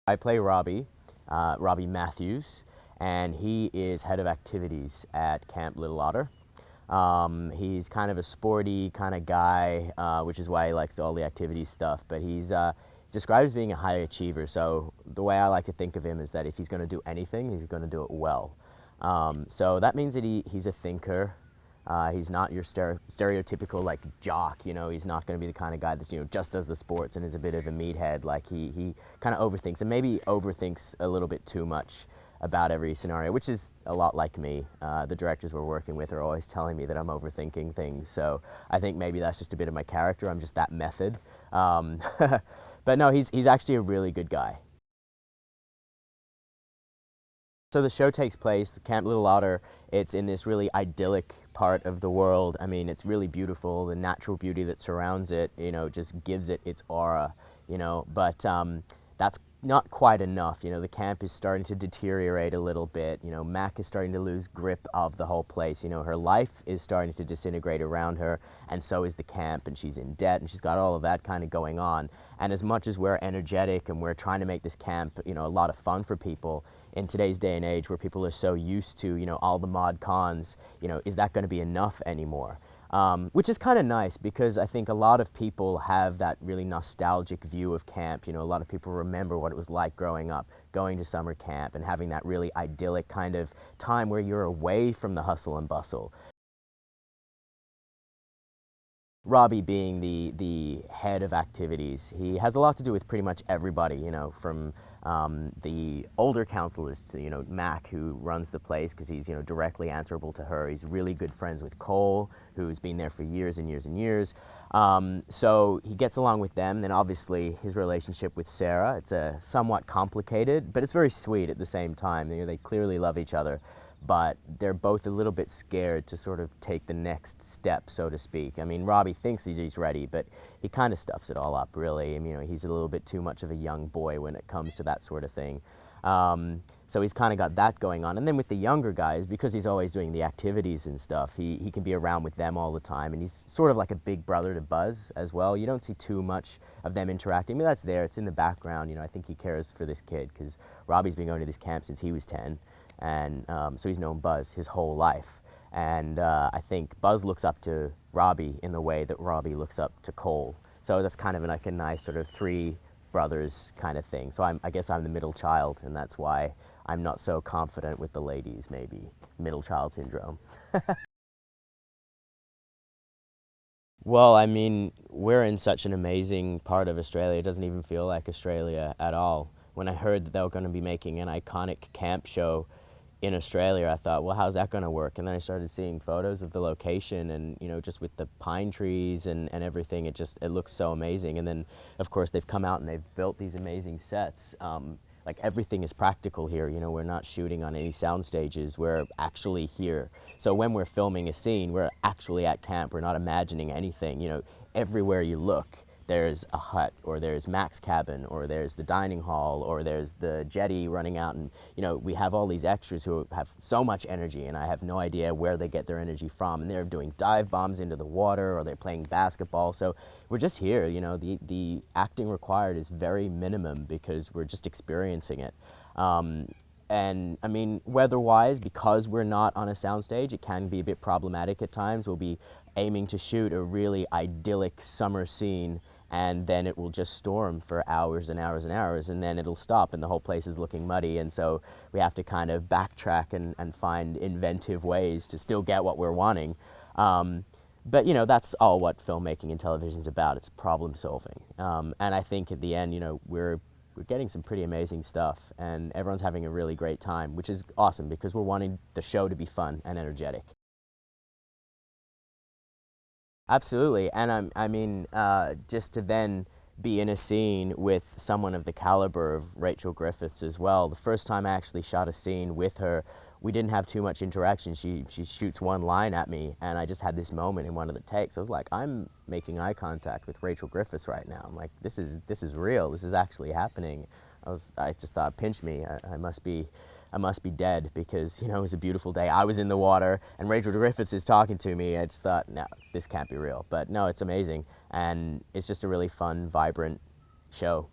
I play Robbie, Robbie Matthews, and he is head of activities at Camp Little Otter. He's kind of a sporty kind of guy, which is why he likes all the activity stuff, but he's described as being a high achiever. So the way I like to think of him is that if he's going to do anything, he's going to do it well. So that means that he's a thinker. He's not your stereotypical like jock, you know. He's not going to be the kind of guy that's, you know, just does the sports and is a bit of a meathead. Like he kind of overthinks, and maybe overthinks a little bit too much about every scenario, which is a lot like me. The directors we're working with are always telling me that I'm overthinking things, so I think maybe that's just a bit of my character. I'm just that method. But no, he's actually a really good guy. So the show takes place, Camp Little Otter, it's in this really idyllic part of the world. I mean, it's really beautiful. The natural beauty that surrounds it, you know, just gives it its aura, you know, but that's not quite enough. You know, the camp is starting to deteriorate a little bit. You know, Mac is starting to lose grip of the whole place. You know, her life is starting to disintegrate around her, and so is the camp, and she's in debt, and she's got all of that kind of going on. And as much as we're energetic and we're trying to make this camp, you know, a lot of fun for people, in today's day and age where people are so used to, you know, all the mod cons, you know, is that going to be enough anymore? Which is kind of nice, because I think a lot of people have that really nostalgic view of camp. You know, a lot of people remember what it was like growing up, going to summer camp and having that really idyllic kind of time where you're away from the hustle and bustle. Robbie being the head of activities, he has a lot to do with pretty much everybody, you know, from the older counselors to, you know, Mac, who runs the place because he's, you know, directly answerable to her. He's really good friends with Cole, who's been there for years and years and years. So he gets along with them. Then obviously his relationship with Sarah, it's a somewhat complicated, but it's very sweet at the same time. You know, they clearly love each other, but they're both a little bit scared to sort of take the next step, so to speak. I mean, Robbie thinks he's ready, but he kind of stuffs it all up, really. I mean, you know, he's a little bit too much of a young boy when it comes to that sort of thing. So he's kind of got that going on. And then with the younger guys, because he's always doing the activities and stuff, he can be around with them all the time. And he's sort of like a big brother to Buzz as well. You don't see too much of them interacting, but that's there. It's in the background. You know, I think he cares for this kid because Robbie's been going to this camp since he was 10. And so he's known Buzz his whole life. And I think Buzz looks up to Robbie in the way that Robbie looks up to Cole. So that's kind of like a nice sort of three brothers kind of thing. So I guess I'm the middle child, and that's why I'm not so confident with the ladies, maybe. Middle child syndrome. Well, I mean, we're in such an amazing part of Australia. It doesn't even feel like Australia at all. When I heard that they were going to be making an iconic camp show in Australia, I thought, well, how's that going to work? And then I started seeing photos of the location, and, you know, just with the pine trees and everything, it looks so amazing. And then, of course, they've come out and they've built these amazing sets. Like, everything is practical here. You know, we're not shooting on any sound stages. We're actually here. So when we're filming a scene, we're actually at camp. We're not imagining anything. You know, everywhere you look, there's a hut, or there's Mac's cabin, or there's the dining hall, or there's the jetty running out. And, you know, we have all these extras who have so much energy, and I have no idea where they get their energy from. And they're doing dive bombs into the water, or they're playing basketball. So we're just here, you know, the acting required is very minimum because we're just experiencing it. And I mean, weather-wise, because we're not on a soundstage, it can be a bit problematic at times. We'll be aiming to shoot a really idyllic summer scene, and then it will just storm for hours and hours and hours, and then it'll stop and the whole place is looking muddy. And so we have to kind of backtrack and find inventive ways to still get what we're wanting. But, you know, that's all what filmmaking and television is about. It's problem solving. And I think at the end, you know, we're getting some pretty amazing stuff, and everyone's having a really great time, which is awesome because we're wanting the show to be fun and energetic. Absolutely, and I mean, just to then be in a scene with someone of the caliber of Rachel Griffiths as well. The first time I actually shot a scene with her, we didn't have too much interaction. She shoots one line at me, and I just had this moment in one of the takes. I was like, I'm making eye contact with Rachel Griffiths right now. I'm like, this is real. This is actually happening. I just thought, pinch me. I must be dead because, you know, it was a beautiful day. I was in the water and Rachel Griffiths is talking to me. I just thought, no, this can't be real. But no, it's amazing. And it's just a really fun, vibrant show.